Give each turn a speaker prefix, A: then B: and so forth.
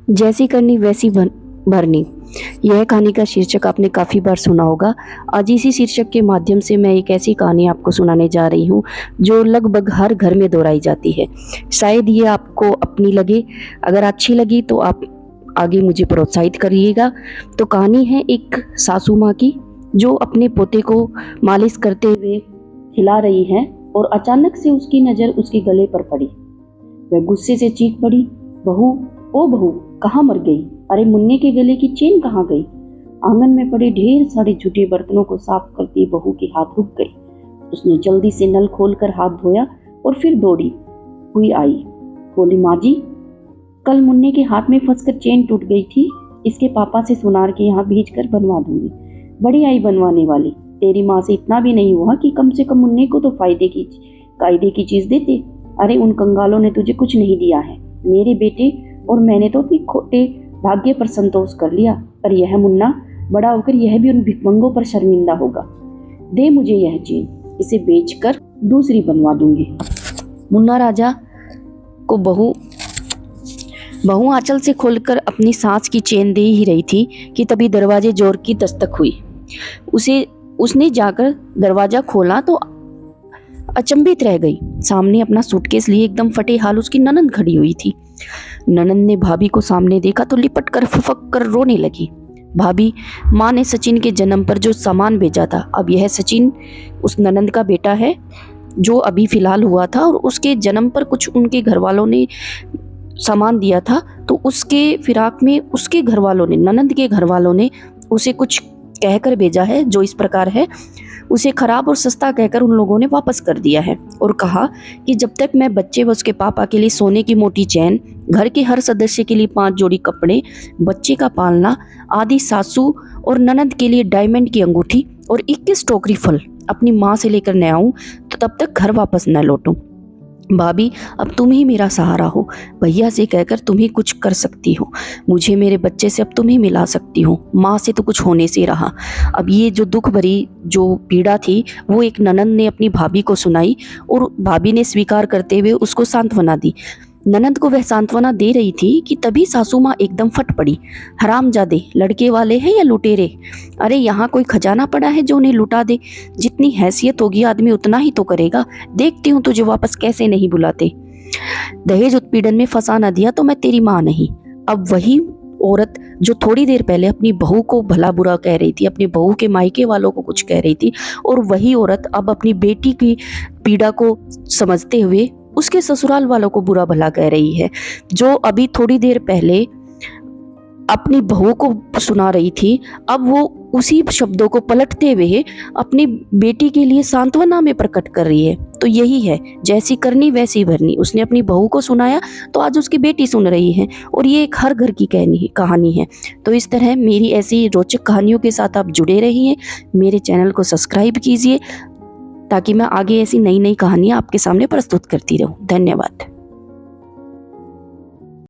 A: जैसी करनी वैसी भरनी। यह कहानी का शीर्षक आपने काफ़ी बार सुना होगा। आज इसी शीर्षक के माध्यम से मैं एक ऐसी कहानी आपको सुनाने जा रही हूँ जो लगभग हर घर में दोहराई जाती है। शायद ये आपको अपनी लगे। अगर अच्छी लगी तो आप आगे मुझे प्रोत्साहित करिएगा। तो कहानी है एक सासू माँ की, जो अपने पोते को मालिश करते हुए हिला रही है और अचानक से उसकी नज़र उसके गले पर पड़ी। वह गुस्से से चीख पड़ी, बहू, ओ बहू, कहाँ मर गई? अरे मुन्ने के गले की चेन कहाँ गई? आंगन में पड़े ढेर सारे झूठे बर्तनों को साफ करती बहू के हाथ रुक गई। उसने जल्दी से नल खोलकर हाथ धोया और फिर दौड़ी हुई आई। बोली, माँ जी, कल मुन्ने के हाथ में फंसकर चेन टूट गई थी। इसके पापा से सुनार के यहाँ भेज कर बनवा दूंगी। बड़ी आई बनवाने वाली। तेरी माँ से इतना भी नहीं हुआ कि कम से कम मुन्ने को तो कायदे की चीज देते। अरे उन कंगालों ने तुझे कुछ नहीं दिया है मेरे बेटे, और मैंने तो अपने खोटे भाग्य पर संतोष कर लिया। पर यह मुन्ना बड़ा होकर यह भी उन भिखमंगों पर शर्मिंदा होगा। दे मुझे यह चेन, इसे बेचकर दूसरी बनवा दूंगी। मुन्ना राजा को बहू आंचल से खोलकर अपनी सांस की चेन दे ही रही थी कि तभी दरवाजे जोर की दस्तक हुई। उसने जाकर दरवाजा खोला तो अचंभित रह गई। सामने अपना सूटकेस लिए एकदम फटे हाल उसकी ननंद खड़ी हुई थी। ननंद ने भाभी को सामने देखा तो लिपट कर फुफक कर रोने लगी। भाभी, माँ ने सचिन के जन्म पर जो सामान भेजा था, अब यह सचिन उस ननंद का बेटा है जो अभी फिलहाल हुआ था, और उसके जन्म पर कुछ उनके घर वालों ने सामान दिया था, तो उसके फिराक में उसके घर वालों ने, ननंद के घर वालों ने उसे कुछ कहकर भेजा है जो इस प्रकार है। उसे खराब और सस्ता कहकर उन लोगों ने वापस कर दिया है और कहा कि जब तक मैं बच्चे व उसके पापा के लिए सोने की मोटी चैन, घर के हर सदस्य के लिए 5 जोड़ी कपड़े, बच्चे का पालना आदि, सासू और ननद के लिए डायमंड की अंगूठी और 21 टोकरी फल अपनी माँ से लेकर न आऊं, तो तब तक घर वापस न लौटूं। भाभी, अब तुम ही मेरा सहारा हो। भैया से कहकर तुम ही कुछ कर सकती हो। मुझे मेरे बच्चे से अब तुम ही मिला सकती हो। माँ से तो कुछ होने से रहा। अब ये जो दुख भरी जो पीड़ा थी वो एक ननंद ने अपनी भाभी को सुनाई और भाभी ने स्वीकार करते हुए उसको सांत्वना दी। ननंद को वह सांत्वना दे रही थी कि तभी सासू माँ एकदम फट पड़ी। हरामजादे, लड़के वाले हैं या लुटेरे? अरे यहाँ कोई खजाना पड़ा है जो उन्हें लुटा दे? जितनी हैसियत होगी आदमी उतना ही तो करेगा। देखती हूँ तुझे वापस कैसे नहीं बुलाते। दहेज उत्पीड़न में फंसा न दिया तो मैं तेरी माँ नहीं। अब वही औरत जो थोड़ी देर पहले अपनी बहू को भला बुरा कह रही थी, अपनी बहू के मायके वालों को कुछ कह रही थी, और वही औरत अब अपनी बेटी की पीड़ा को समझते हुए उसके ससुराल वालों को बुरा भला कह रही है। जो अभी थोड़ी देर पहले अपनी बहू को सुना रही थी, अब वो उसी शब्दों को पलटते हुए अपनी बेटी के लिए सांत्वना में प्रकट कर रही है। तो यही है, जैसी करनी वैसी भरनी। उसने अपनी बहू को सुनाया तो आज उसकी बेटी सुन रही है, और ये एक हर घर की कहानी है। तो इस तरह मेरी ऐसी रोचक कहानियों के साथ आप जुड़े रहिए। मेरे चैनल को सब्सक्राइब कीजिए ताकि मैं आगे ऐसी नई नई कहानियाँ आपके सामने प्रस्तुत करती रहूँ। धन्यवाद।